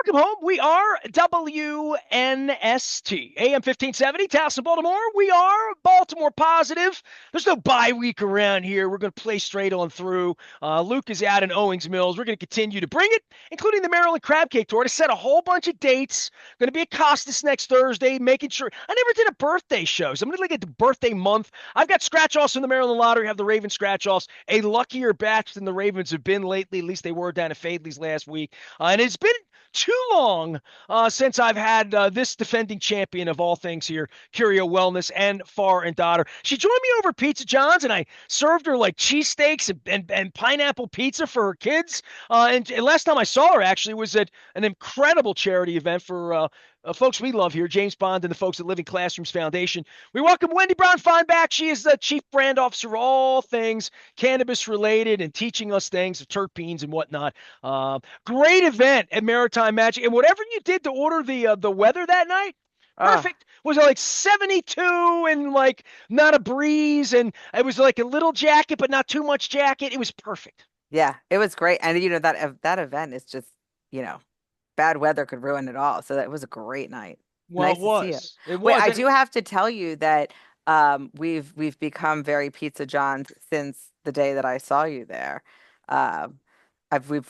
Welcome home. We are WNST, AM 1570, Towson, Baltimore. We are Baltimore positive. There's no bye week around here. We're going to play straight on through. Luke is out in Owings Mills. We're going to continue to bring it, including the Maryland Crab Cake Tour, to set a whole bunch of dates. Going to be at Costas next Thursday, making sure. I never did a birthday show, so I'm going to get the birthday month. I've got scratch-offs in the Maryland Lottery, have the Ravens scratch-offs, a luckier batch than the Ravens have been lately. At least they were down at Fadley's last week. And it's been too long since I've had this defending champion of all things here, Curio Wellness, and far and daughter. She joined me over at Pizza John's, and I served her like cheesesteaks and pineapple pizza for her kids. And last time I saw her actually was at an incredible charity event for folks we love here, James Bond and the folks at Living Classrooms Foundation. We welcome Wendy Bronfein back. She is the Chief Brand Officer of all things cannabis related and teaching us things of terpenes and whatnot. Great event at Maritime Magic. And whatever you did to order the weather that night, Oh, perfect. Was it like 72 and like not a breeze? And it was like a little jacket, but not too much jacket. It was perfect. yeah, it was great. And that event is just, you know, bad weather could ruin it all. So that was a great night. Well, it Nice to see you. was. It Wait, was. I And do have to tell you that we've become very Pizza John's since the day that I saw you there. Um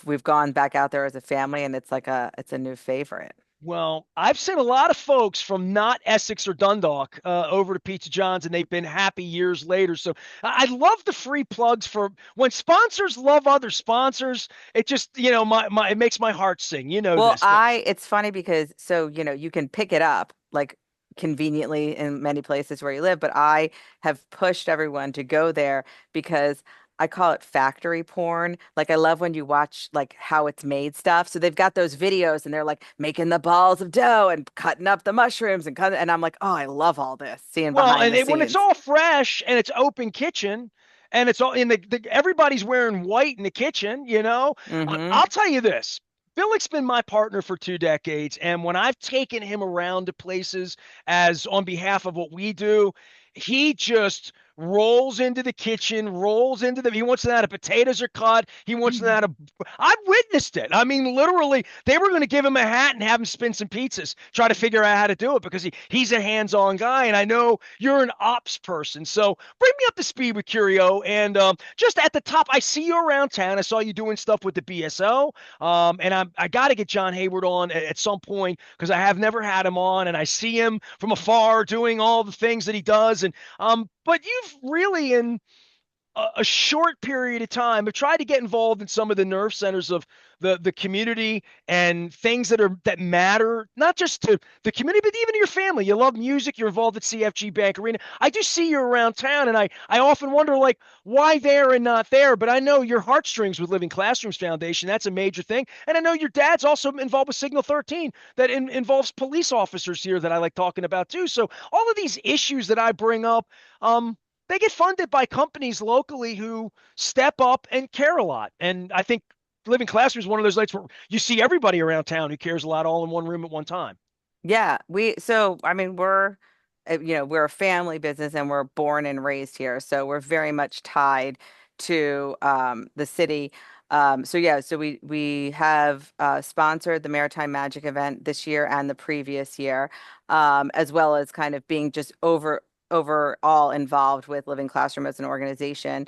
we've gone back out there as a family and it's a new favorite. Well, I've sent a lot of folks from not Essex or Dundalk over to Pizza John's, and they've been happy years later. So I love the free plugs for when sponsors love other sponsors. It just, it makes my heart sing. You know Well, this, but it's funny because you can pick it up like conveniently in many places where you live, but I have pushed everyone to go there because I call it factory porn. Like I love when you watch like how it's made stuff. So they've got those videos and they're like making the balls of dough and cutting up the mushrooms and I'm like, "Oh, I love all this, seeing well, behind and the when it's scenes." all fresh and it's open kitchen. And it's all in everybody's wearing white in the kitchen, Mm-hmm. I'll tell you this. Billick's been my partner for 2 decades, and when I've taken him around to places as on behalf of what we do, he just rolls into the kitchen, he wants to know how the potatoes are cut. He wants to know how to, I've witnessed it. I mean, literally, they were going to give him a hat and have him spin some pizzas, try to figure out how to do it because he's a hands-on guy. And I know you're an ops person. So bring me up to speed with Curio. And just at the top, I see you around town. I saw you doing stuff with the BSO. And I got to get John Hayward on at some point because I have never had him on, and I see him from afar doing all the things that he does. And but you've really in a short period of time have tried to get involved in some of the nerve centers of the community and things that matter not just to the community but even to your family. You love music. You're involved at CFG Bank Arena. I do see you around town, and I often wonder like why there and not there. But I know your heartstrings with Living Classrooms Foundation. That's a major thing, and I know your dad's also involved with Signal 13 that involves police officers here that I like talking about too. So all of these issues that I bring up. They get funded by companies locally who step up and care a lot. And I think Living Classroom is one of those nights where you see everybody around town who cares a lot all in one room at one time. Yeah, I mean, we're a family business and we're born and raised here. So we're very much tied to the city. So we have sponsored the Maritime Magic event this year and the previous year, as well as kind of being just overall involved with Living Classroom as an organization.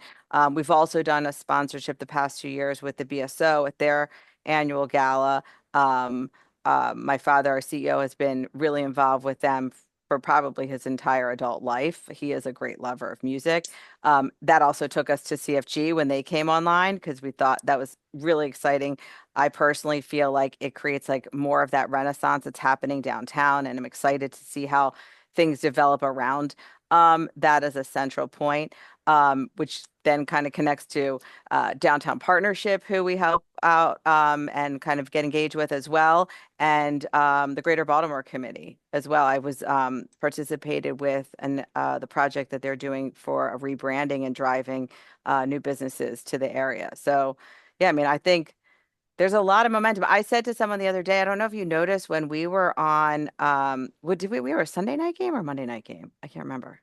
We've also done a sponsorship the past 2 years with the BSO at their annual gala. My father, our CEO, has been really involved with them for probably his entire adult life. He is a great lover of music. That also took us to CFG when they came online because we thought that was really exciting. I personally feel like it creates like more of that renaissance that's happening downtown, and I'm excited to see how things develop around that as a central point, which then kind of connects to Downtown Partnership, who we help out and kind of get engaged with as well, and the Greater Baltimore Committee as well. I was participated with the project that they're doing for a rebranding and driving new businesses to the area. So, yeah, I mean, I think there's a lot of momentum. I said to someone the other day, I don't know if you noticed when we were on, what did we were a Sunday night game or Monday night game? I can't remember.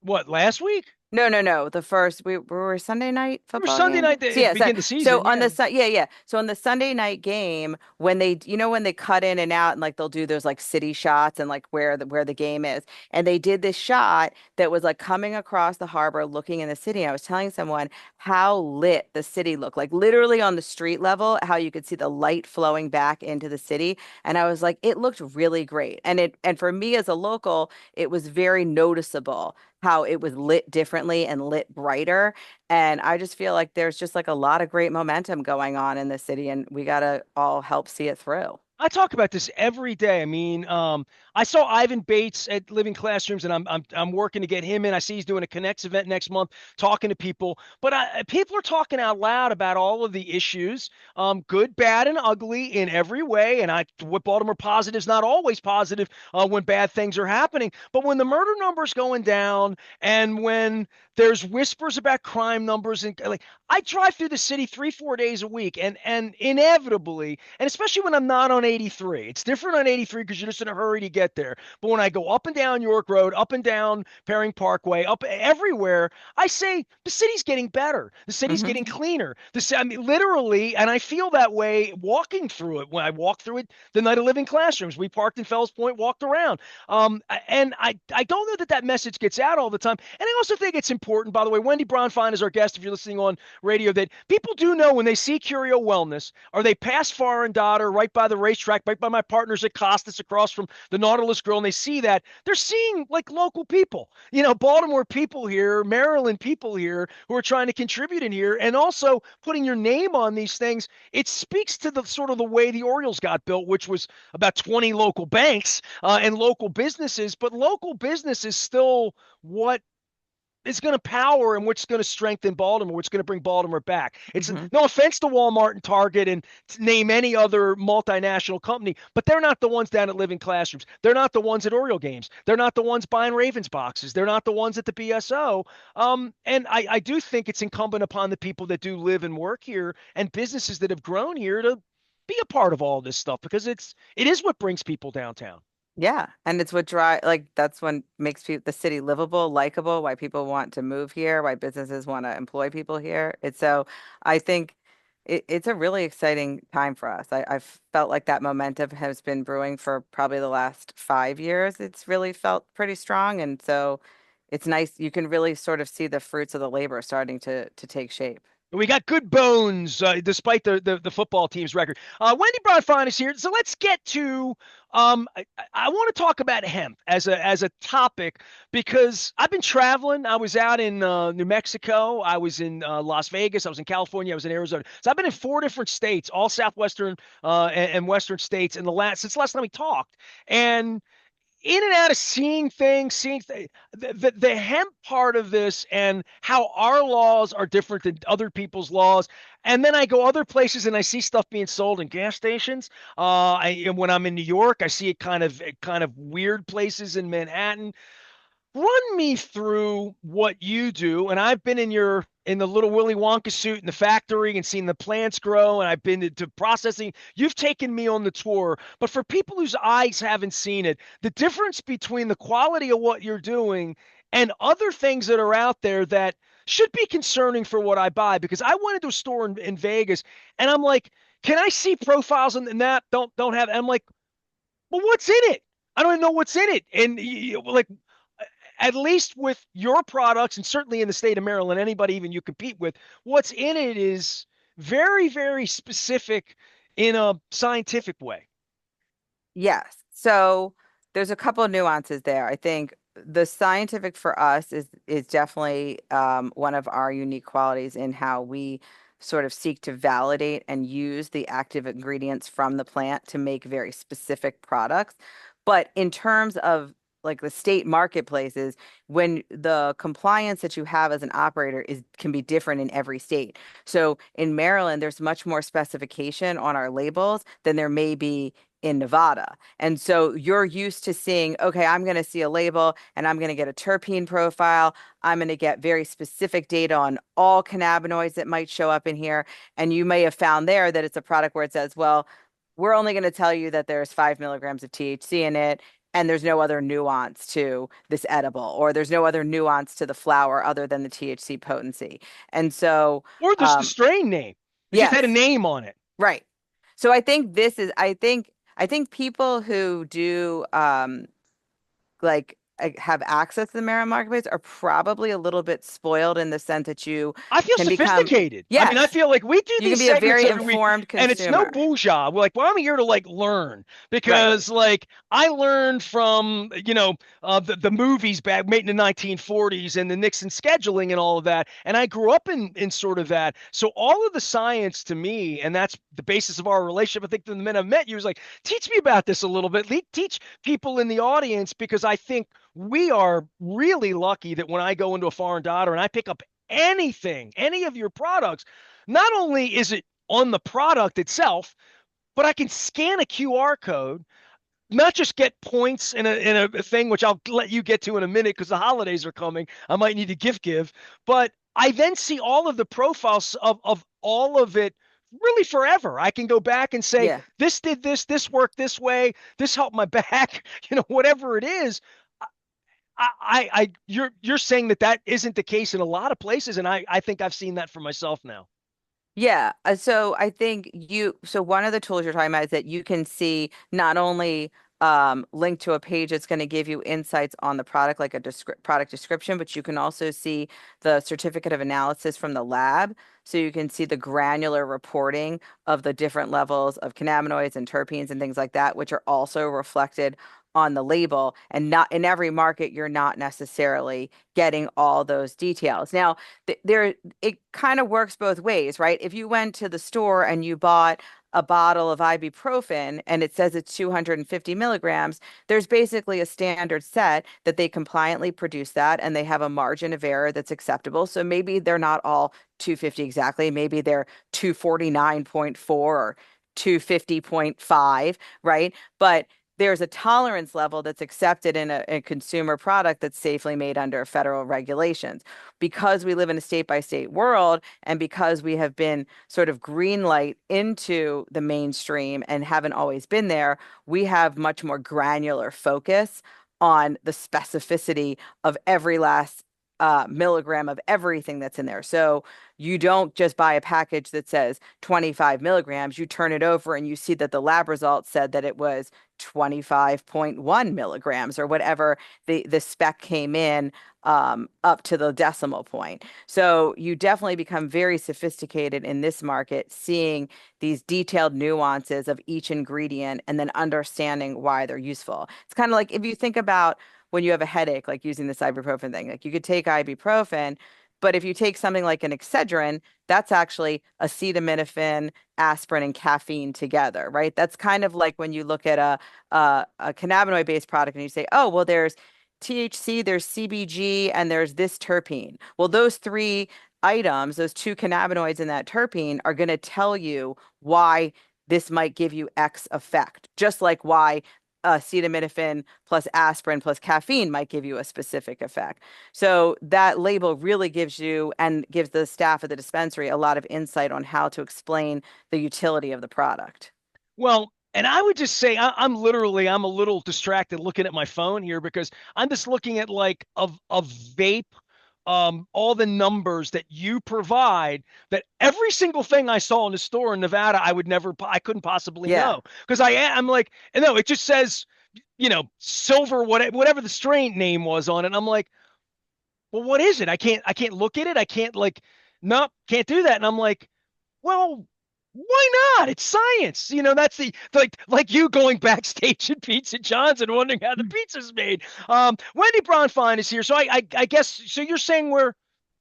What, last week? No, no, no. The first we were a Sunday night It was football Sunday game. night So to yeah, begin the so season. on Yeah. the yeah, yeah. So on the Sunday night game, when they when they cut in and out and like they'll do those like city shots and like where the game is. And they did this shot that was like coming across the harbor looking in the city. I was telling someone how lit the city looked, like literally on the street level, how you could see the light flowing back into the city. And I was like, it looked really great. And for me as a local, it was very noticeable how it was lit differently and lit brighter. And I just feel like there's just like a lot of great momentum going on in the city, and we got to all help see it through. I talk about this every day. I mean, I saw Ivan Bates at Living Classrooms, and I'm working to get him in. I see he's doing a Connects event next month, talking to people. But people are talking out loud about all of the issues, good, bad, and ugly in every way. And what Baltimore positive is not always positive when bad things are happening. But when the murder numbers going down, and when there's whispers about crime numbers, and like I drive through the city 3, 4 days a week, and inevitably, and especially when I'm not on 83, it's different on 83 because you're just in a hurry to get there. But when I go up and down York Road, up and down Perring Parkway, up everywhere, I say the city's getting better. The city's Hmm. getting cleaner. I mean, literally, and I feel that way walking through it. When I walked through it the night of Living Classrooms, we parked in Fells Point, walked around. And I don't know that that message gets out all the time. And I also think it's important, by the way. Wendy Bronfein is our guest if you're listening on radio, that people do know when they see Curio Wellness, or they pass Far and Daughter right by the racetrack, right by my partners at Costas across from the Nautilus Grill, and they see that, they're seeing like local people, Baltimore people here, Maryland people here who are trying to contribute in here, and also putting your name on these things. It speaks to the sort of the way the Orioles got built, which was about 20 local banks and local businesses, but local business is still what is going to power and what's going to strengthen Baltimore, what's going to bring Baltimore back. It's Hmm. no offense to Walmart and Target and name any other multinational company, but they're not the ones down at Living Classrooms. They're not the ones at Oriole games. They're not the ones buying Ravens boxes. They're not the ones at the BSO. And I do think it's incumbent upon the people that do live and work here and businesses that have grown here to be a part of all this stuff because it is what brings people downtown. Yeah, and it's what drive like that's what makes the city livable, likable, why people want to move here, why businesses want to employ people here. It's so I think it's a really exciting time for us. I've felt like that momentum has been brewing for probably the last 5 years. It's really felt pretty strong, and so it's nice. You can really sort of see the fruits of the labor starting to take shape. We got good bones, despite the football team's record. Wendy Bronfein is here, so let's get to. I want to talk about hemp as a topic because I've been traveling. I was out in New Mexico. I was in Las Vegas. I was in California. I was in Arizona. So I've been in 4 different states, all southwestern and western states, in the last since last time we talked. And in and out of the hemp part of this and how our laws are different than other people's laws. And then I go other places and I see stuff being sold in gas stations. And when I'm in New York, I see it kind of weird places in Manhattan. Run me through what you do. And I've been in the little Willy Wonka suit in the factory and seen the plants grow, and I've been to processing. You've taken me on the tour, but for people whose eyes haven't seen it, the difference between the quality of what you're doing and other things that are out there that should be concerning for what I buy, because I went into a store in Vegas and I'm like, can I see profiles and that don't have? And I'm like, well, what's in it? I don't even know what's in it. And like, at least with your products, and certainly in the state of Maryland, anybody even you compete with, what's in it is very, very specific in a scientific way. Yes. So there's a couple of nuances there. I think the scientific for us is definitely one of our unique qualities in how we sort of seek to validate and use the active ingredients from the plant to make very specific products. But in terms of like the state marketplaces, when the compliance that you have as an operator is can be different in every state. So in Maryland, there's much more specification on our labels than there may be in Nevada. And so you're used to seeing, okay, I'm going to see a label and I'm going to get a terpene profile. I'm going to get very specific data on all cannabinoids that might show up in here. And you may have found there that it's a product where it says, well, we're only going to tell you that there's 5 milligrams of THC in it. and there's no other nuance to this edible, or there's no other nuance to the flower other than the THC potency. And so, Or just the um, strain name. It just had a yes, name on it. right. So I think people who do have access to the marijuana marketplace are probably a little bit spoiled in the sense that you I feel can become, sophisticated. I mean, I yes, feel like we do you can these be a segments very every week, informed and it's no consumer. bourgeois. We're like, well, I'm here to like learn Right. because like I learned from the movies back made in the 1940s and the Nixon scheduling and all of that, and I grew up in sort of that. So all of the science to me, and that's the basis of our relationship. I think the minute I met you was like, teach me about this a little bit. Teach people in the audience because I think we are really lucky that when I go into a foreign daughter and I pick up anything, any of your products, not only is it on the product itself, but I can scan a QR code, not just get points in a thing, which I'll let you get to in a minute because the holidays are coming. I might need to gift give, but I then see all of the profiles of all of it really forever. I can go back and say, Yeah. this did this worked this way, this helped my back, whatever it is. You're saying that that isn't the case in a lot of places, and I think I've seen that for myself now. Yeah. So I think so one of the tools you're talking about is that you can see not only link to a page that's going to give you insights on the product, like a product description, but you can also see the certificate of analysis from the lab. So you can see the granular reporting of the different levels of cannabinoids and terpenes and things like that, which are also reflected on the label. And not in every market, you're not necessarily getting all those details. Now, there it kind of works both ways, right? If you went to the store and you bought a bottle of ibuprofen and it says it's 250 milligrams, there's basically a standard set that they compliantly produce that and they have a margin of error that's acceptable. So maybe they're not all 250 exactly. Maybe they're 249.4 or 250.5, right? But there's a tolerance level that's accepted in a consumer product that's safely made under federal regulations. Because we live in a state by state world and because we have been sort of green light into the mainstream and haven't always been there, we have much more granular focus on the specificity of every last milligram of everything that's in there. So you don't just buy a package that says 25 milligrams, you turn it over and you see that the lab results said that it was 25.1 milligrams or whatever the spec came in up to the decimal point. So you definitely become very sophisticated in this market, seeing these detailed nuances of each ingredient and then understanding why they're useful. It's kind of like if you think about when you have a headache, like using this ibuprofen thing, like you could take ibuprofen, but if you take something like an Excedrin, that's actually acetaminophen, aspirin, and caffeine together, right? That's kind of like when you look at a cannabinoid-based product and you say, oh, well, there's THC, there's CBG, and there's this terpene. Well, those three items, those two cannabinoids in that terpene are going to tell you why this might give you X effect, just like why acetaminophen plus aspirin plus caffeine might give you a specific effect. So that label really gives you and gives the staff at the dispensary a lot of insight on how to explain the utility of the product. Well, and I would just say I'm a little distracted looking at my phone here because I'm just looking at like a vape, all the numbers that you provide that every single thing I saw in the store in Nevada, I couldn't possibly Yeah. know because I'm like, no, it just says, silver, whatever the strain name was on it. I'm like, well, what is it? I can't look at it. I can't like, no, can't do that. And I'm like, well, why not? It's science. That's the like you going backstage at Pizza John's and wondering how the pizza's made. Wendy Bronfein is here. So I guess so you're saying we're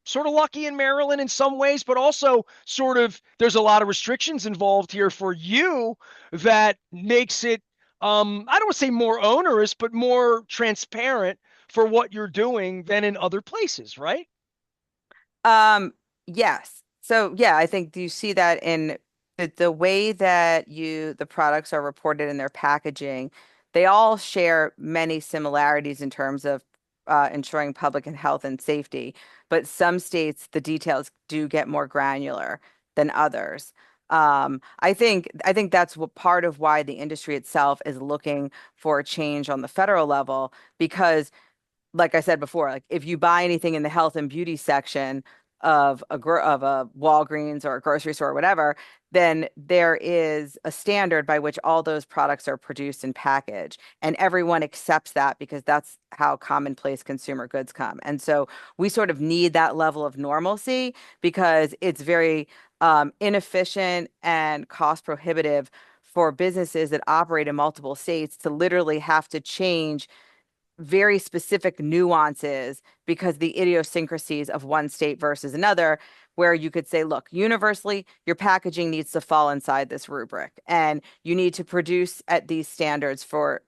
sort of lucky in Maryland in some ways, but also sort of there's a lot of restrictions involved here for you that makes it I don't want to say more onerous, but more transparent for what you're doing than in other places, right? Um, yes. So yeah, I think you see that in the way that the products are reported in their packaging, they all share many similarities in terms of ensuring public and health and safety. But some states, the details do get more granular than others. I think that's what part of why the industry itself is looking for a change on the federal level, because like I said before, like if you buy anything in the health and beauty section of a Walgreens or a grocery store or whatever, then there is a standard by which all those products are produced and packaged, and everyone accepts that because that's how commonplace consumer goods come. And so we sort of need that level of normalcy because it's very inefficient and cost prohibitive for businesses that operate in multiple states to literally have to change very specific nuances because the idiosyncrasies of one state versus another, where you could say, look, universally, your packaging needs to fall inside this rubric, and you need to produce at these standards for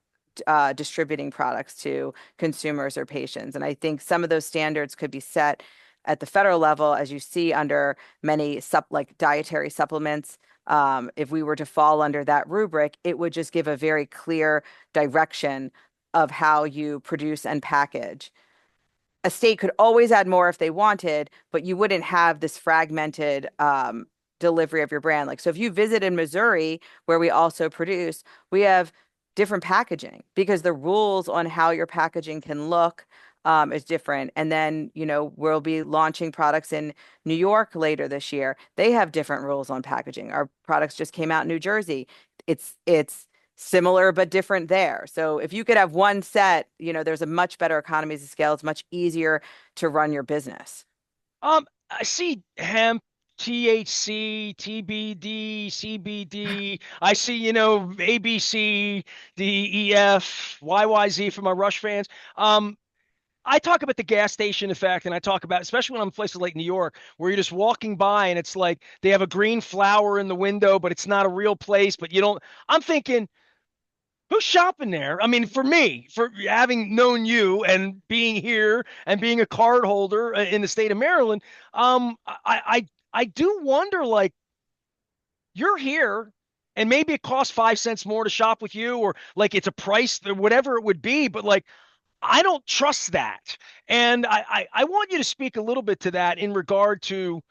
distributing products to consumers or patients. And I think some of those standards could be set at the federal level, as you see under many like dietary supplements. If we were to fall under that rubric, it would just give a very clear direction of how you produce and package. A state could always add more if they wanted, but you wouldn't have this fragmented delivery of your brand. Like, so if you visit in Missouri, where we also produce, we have different packaging because the rules on how your packaging can look is different. And then, we'll be launching products in New York later this year. They have different rules on packaging. Our products just came out in New Jersey. It's similar but different there. So if you could have one set, there's a much better economies of scale. It's much easier to run your business. I see hemp, THC, TBD, CBD. I see, ABC, DEF, YYZ for my Rush fans. I talk about the gas station effect, and I talk about, especially when I'm in places like New York, where you're just walking by and it's like they have a green flower in the window, but it's not a real place. But you don't, I'm thinking, who's shopping there? I mean, for me, for having known you and being here and being a card holder in the state of Maryland, I do wonder, like, you're here and maybe it costs 5 cents more to shop with you, or like it's a price or whatever it would be, but like I don't trust that. And I want you to speak a little bit to that in regard to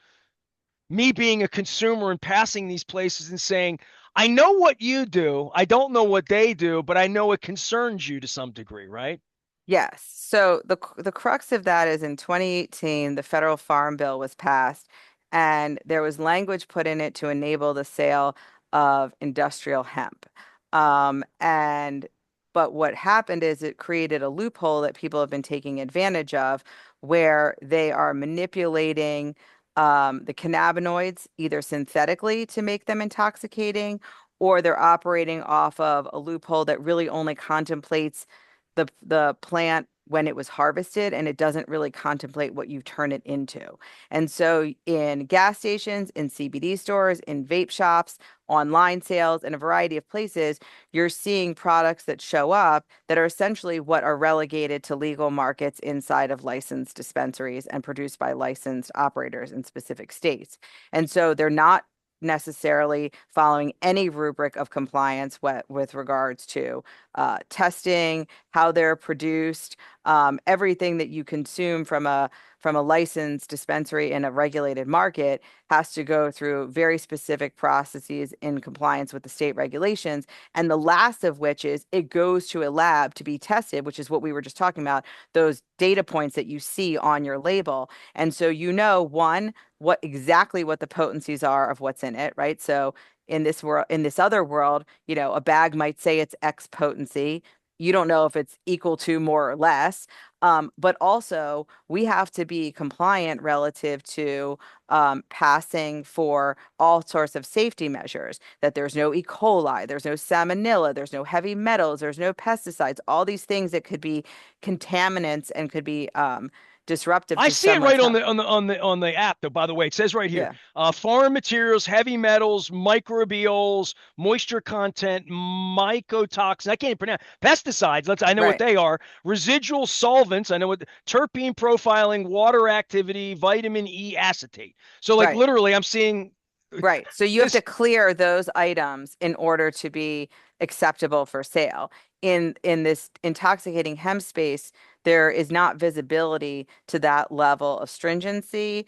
me being a consumer and passing these places and saying, I know what you do. I don't know what they do, but I know it concerns you to some degree, right? Yes. So the crux of that is in 2018, the federal farm bill was passed, and there was language put in it to enable the sale of industrial hemp. And but what happened is it created a loophole that people have been taking advantage of, where they are manipulating the cannabinoids either synthetically to make them intoxicating, or they're operating off of a loophole that really only contemplates the plant when it was harvested, and it doesn't really contemplate what you turn it into. And so in gas stations, in CBD stores, in vape shops, online sales, in a variety of places, you're seeing products that show up that are essentially what are relegated to legal markets inside of licensed dispensaries and produced by licensed operators in specific states. And so they're not necessarily following any rubric of compliance with regards to testing, how they're produced, everything that you consume from a licensed dispensary in a regulated market has to go through very specific processes in compliance with the state regulations. And the last of which is it goes to a lab to be tested, which is what we were just talking about, those data points that you see on your label. And so one, what the potencies are of what's in it, right? So in this world, in this other world, a bag might say it's X potency. You don't know if it's equal to more or less. But also, we have to be compliant relative to passing for all sorts of safety measures, that there's no E. coli, there's no salmonella, there's no heavy metals, there's no pesticides, all these things that could be contaminants and could be disruptive I to see it someone's right on health. the app though. By the way, it says right here, Yeah, foreign materials, heavy metals, microbials, moisture content, mycotoxins. I can't even pronounce pesticides. I know what right, they are. Residual solvents. I know what terpene profiling, water activity, vitamin E acetate. So like right. literally, I'm seeing Right. So you have to this. clear those items in order to be acceptable for sale. In this intoxicating hemp space, there is not visibility to that level of stringency.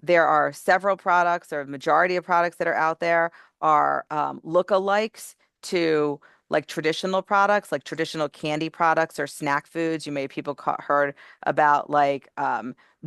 There are several products, or majority of products that are out there are lookalikes to like traditional products, like traditional candy products or snack foods. You may people heard about like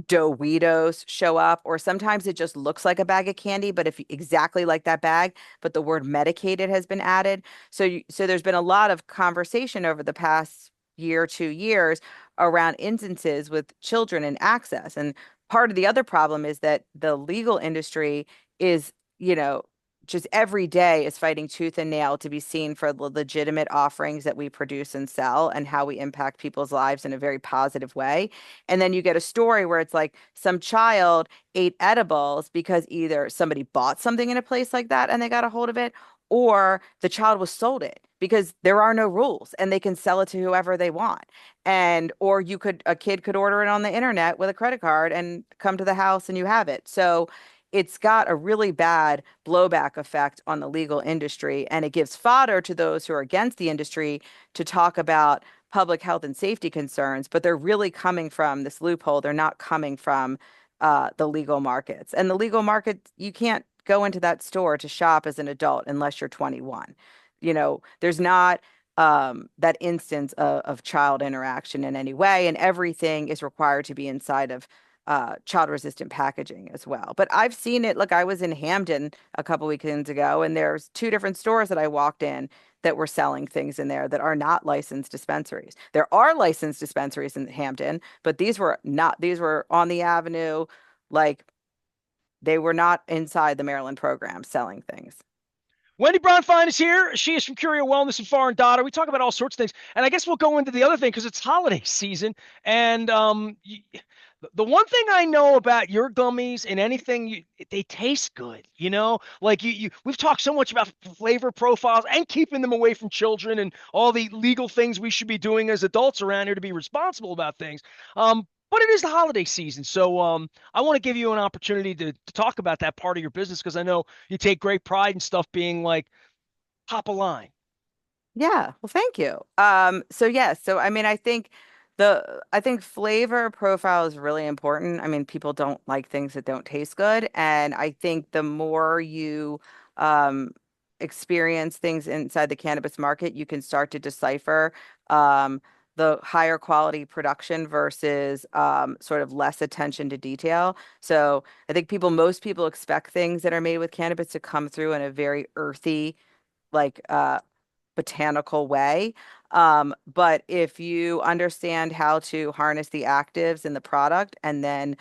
Doritos show up, or sometimes it just looks like a bag of candy, but if exactly like that bag, but the word medicated has been added. So there's been a lot of conversation over the past year, 2 years around instances with children and access. And part of the other problem is that the legal industry is, you know, just every day is fighting tooth and nail to be seen for the legitimate offerings that we produce and sell and how we impact people's lives in a very positive way. And then you get a story where it's like some child ate edibles because either somebody bought something in a place like that and they got a hold of it, or the child was sold it because there are no rules and they can sell it to whoever they want. And or a kid could order it on the internet with a credit card and come to the house and you have it. So it's got a really bad blowback effect on the legal industry, and it gives fodder to those who are against the industry to talk about public health and safety concerns, but they're really coming from this loophole. They're not coming from the legal markets. And the legal market, you can't go into that store to shop as an adult unless you're 21. There's not that instance of child interaction in any way, and everything is required to be inside of child resistant packaging as well. But I've seen it. Look, I was in Hamden a couple weekends ago, and there's two different stores that I walked in that were selling things in there that are not licensed dispensaries. There are licensed dispensaries in Hampton, but these were not, these were on the avenue, like they were not inside the Maryland program selling things. Wendy Bronfein is here. She is from Curio Wellness and Foreign Daughter. We talk about all sorts of things, and I guess we'll go into the other thing because it's holiday season. And the one thing I know about your gummies and anything, they taste good. Like we've talked so much about flavor profiles and keeping them away from children and all the legal things we should be doing as adults around here to be responsible about things. But it is the holiday season, so I want to give you an opportunity to talk about that part of your business because I know you take great pride in stuff being like top of line. Yeah, well, thank you. So yes, so I mean, I think flavor profile is really important. I mean, people don't like things that don't taste good, and I think the more you um experience things inside the cannabis market, you can start to decipher the higher quality production versus sort of less attention to detail. So I think most people expect things that are made with cannabis to come through in a very earthy, like botanical way. But if you understand how to harness the actives in the product and then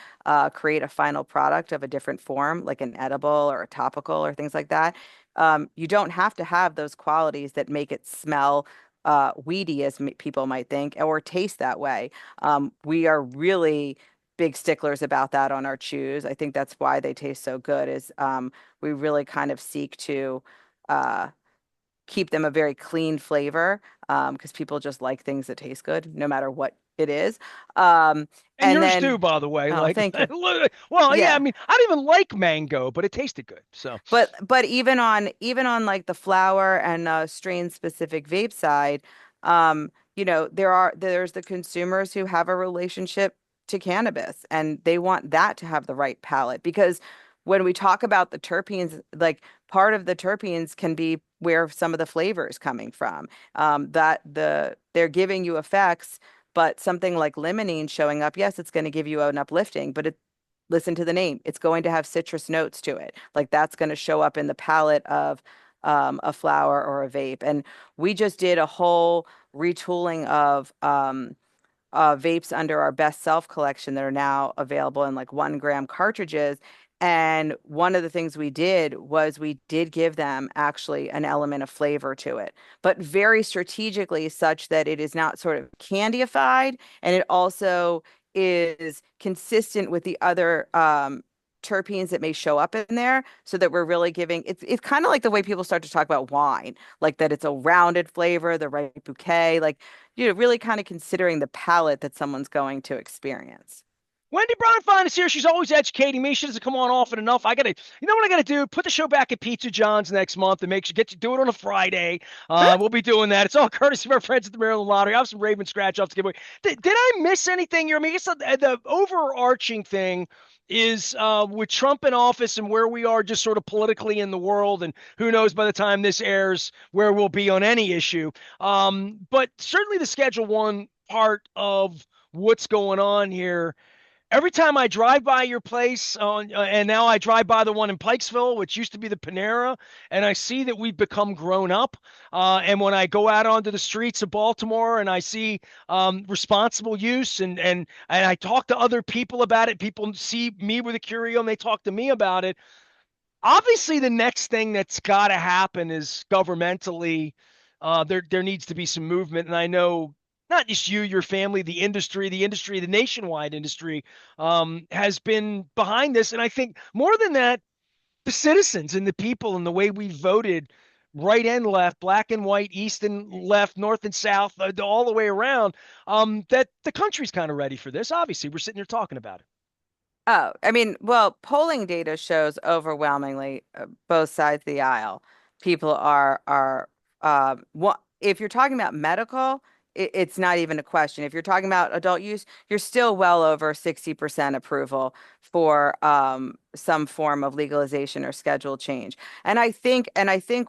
create a final product of a different form, like an edible or a topical or things like that, you don't have to have those qualities that make it smell weedy, as people might think, or taste that way. We are really big sticklers about that on our chews. I think that's why they taste so good, is we really kind of seek to uh, keep them a very clean flavor, because people just like things that taste good, no matter what it is. Um, And and yours too, then, by the way. oh, Like, thank you. well, yeah, I Yeah. mean, I don't even like mango, but it tasted good. So, But even on like the flower and strain specific vape side, there's the consumers who have a relationship to cannabis and they want that to have the right palate, because when we talk about the terpenes, like part of the terpenes can be where some of the flavor is coming from. That they're giving you effects, but something like limonene showing up, yes, it's going to give you an uplifting, but listen to the name. It's going to have citrus notes to it. Like that's going to show up in the palette of a flower or a vape. And we just did a whole retooling of vapes under our best self collection that are now available in like 1 gram cartridges. And one of the things we did was we did give them actually an element of flavor to it, but very strategically, such that it is not sort of candyified, and it also is consistent with the other terpenes that may show up in there, so that we're really giving it's kind of like the way people start to talk about wine, like that it's a rounded flavor, the right bouquet, like really kind of considering the palate that someone's going to experience. Wendy Bronfein is here. She's always educating me. She doesn't come on often enough. You know what I gotta do? Put the show back at Pizza John's next month and make sure get you do it on a Friday. We'll be doing that. It's all courtesy of our friends at the Maryland Lottery. I have some Raven scratch offs to give away. Did I miss anything here? I mean, I guess the overarching thing is with Trump in office and where we are just sort of politically in the world, and who knows by the time this airs where we'll be on any issue. But certainly the Schedule One part of what's going on here every time I drive by your place, and now I drive by the one in Pikesville, which used to be the Panera, and I see that we've become grown up. And when I go out onto the streets of Baltimore and I see responsible use, and I talk to other people about it, people see me with a Curio and they talk to me about it. Obviously, the next thing that's got to happen is governmentally. There needs to be some movement, and I know not just you, your family, the nationwide industry, has been behind this. And I think more than that, the citizens and the people and the way we voted, right and left, black and white, east and left, north and south, all the way around, that the country's kind of ready for this. Obviously, we're sitting here talking about it. Oh, I mean, well, polling data shows overwhelmingly both sides of the aisle. People are what if you're talking about medical, it's not even a question. If you're talking about adult use, you're still well over 60% approval for some form of legalization or schedule change. And I think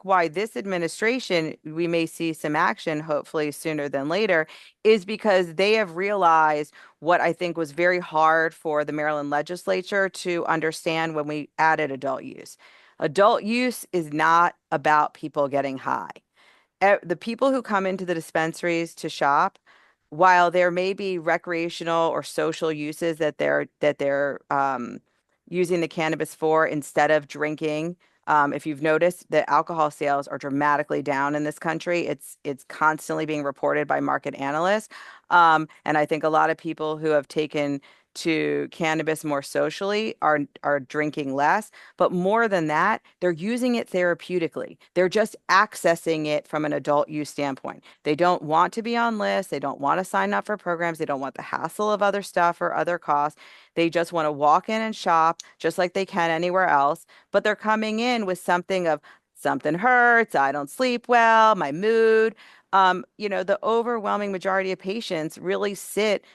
why this administration, we may see some action hopefully sooner than later, is because they have realized what I think was very hard for the Maryland legislature to understand when we added adult use. Adult use is not about people getting high. The people who come into the dispensaries to shop, while there may be recreational or social uses that they're using the cannabis for instead of drinking. If you've noticed, the alcohol sales are dramatically down in this country. It's constantly being reported by market analysts. And I think a lot of people who have taken to cannabis more socially are drinking less. But more than that, they're using it therapeutically. They're just accessing it from an adult use standpoint. They don't want to be on lists. They don't want to sign up for programs. They don't want the hassle of other stuff or other costs. They just want to walk in and shop just like they can anywhere else. But they're coming in with something of something hurts, I don't sleep well, my mood. The overwhelming majority of patients really sit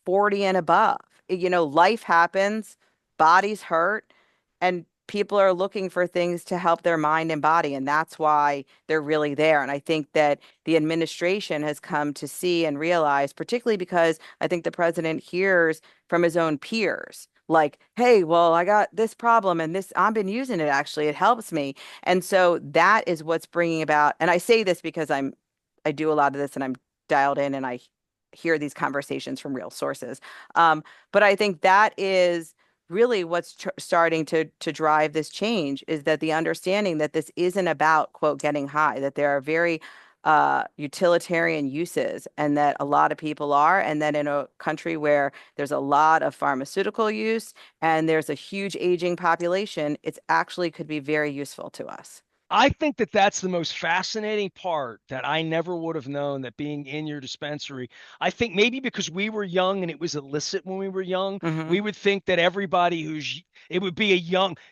40 and above. Life happens, bodies hurt, and people are looking for things to help their mind and body. And that's why they're really there. And I think that the administration has come to see and realize, particularly because I think the president hears from his own peers. Like, hey, well, I got this problem and this, I've been using it actually. It helps me. And so that is what's bringing about, and I say this because I do a lot of this and I'm dialed in and I hear these conversations from real sources. But I think that is really what's starting to drive this change is that the understanding that this isn't about quote getting high, that there are very utilitarian uses and that a lot of people are, and that in a country where there's a lot of pharmaceutical use and there's a huge aging population, it's actually could be very useful to us. I think that that's the most fascinating part that I never would have known that being in your dispensary. I think maybe because we were young and it was illicit when we were young, Hmm. we would think that everybody it would be a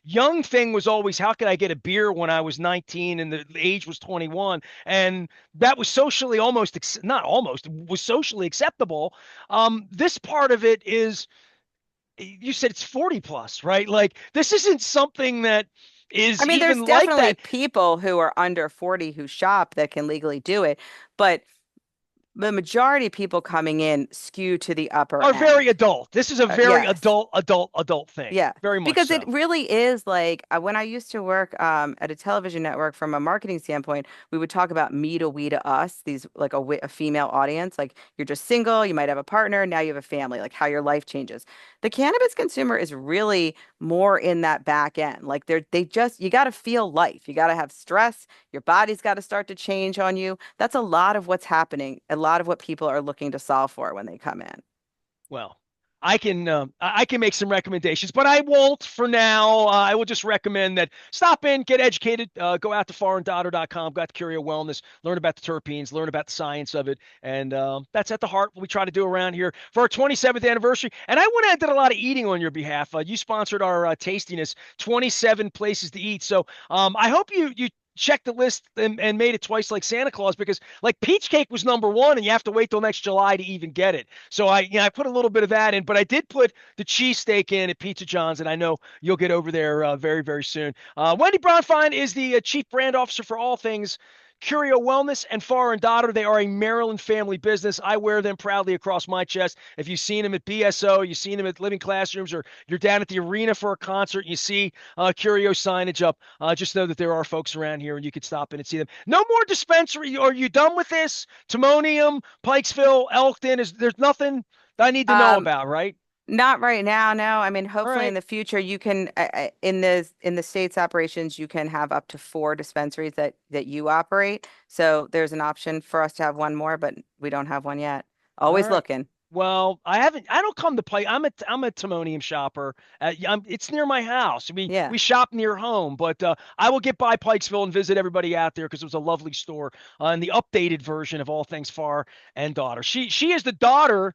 young thing was always, how could I get a beer when I was 19 and the age was 21? And that was socially not almost, was socially acceptable. This part of it is, you said it's 40 plus, right? Like this isn't something that I is mean, there's even like definitely that. people who are under 40 who shop that can legally do it, but the majority of people coming in skew to the upper Are very end. adult. This is a very Yes. adult thing. Yeah, Very much because it so. really is like when I used to work at a television network from a marketing standpoint, we would talk about me to we to us, these like a female audience, like you're just single, you might have a partner, now you have a family, like how your life changes. The cannabis consumer is really more in that back end. Like you got to feel life. You got to have stress. Your body's got to start to change on you. That's a lot of what's happening, a lot of what people are looking to solve for when they come in. Well, I can make some recommendations, but I won't for now. I will just recommend that stop in, get educated, go out to foreigndaughter.com, go out to Curio Wellness, learn about the terpenes, learn about the science of it, and that's at the heart what we try to do around here for our 27th anniversary. And I went out and did a lot of eating on your behalf. You sponsored our tastiness, 27 places to eat. So I hope you checked the list and made it twice like Santa Claus because like peach cake was number one and you have to wait till next July to even get it. So I put a little bit of that in, but I did put the cheesesteak in at Pizza John's, and I know you'll get over there very, very soon. Wendy Bronfein is the chief brand officer for all things Curio Wellness and Foreign Daughter. They are a Maryland family business. I wear them proudly across my chest. If you've seen them at BSO, you've seen them at Living Classrooms, or you're down at the arena for a concert and you see Curio signage up, just know that there are folks around here and you could stop in and see them. No more dispensary. Are you done with this? Timonium, Pikesville, Elkton. There's nothing I need to know Um, about, right? Not right now, no. I mean, All hopefully in right. the future you can in the state's operations you can have up to 4 dispensaries that you operate. So there's an option for us to have one more, but we don't have one yet. All Always right. looking. Well, I haven't. I don't come to play. I'm a Timonium shopper. It's near my house. We Yeah. shop near home, but I will get by Pikesville and visit everybody out there because it was a lovely store. And the updated version of all things Far and Daughter. She is the daughter,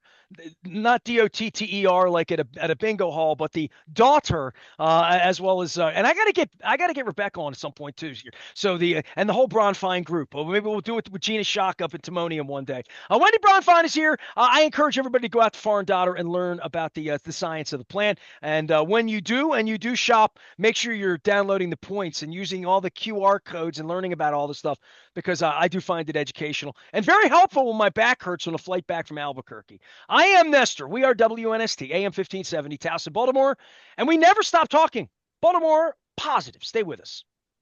not Dotter like at a bingo hall, but the daughter as well as. And I gotta get Rebecca on at some point too here. So and the whole Bronfein group. Well, maybe we'll do it with Gina Shock up at Timonium one day. Wendy Bronfein is here. I encourage everybody to go out to Foreign Daughter and learn about the science of the plant. And when you do, and you do shop, make sure you're downloading the points and using all the QR codes and learning about all the stuff because I do find it educational and very helpful when my back hurts on a flight back from Albuquerque. I am Nestor. We are WNST, AM 1570, Towson, Baltimore, and we never stop talking. Baltimore positive. Stay with us.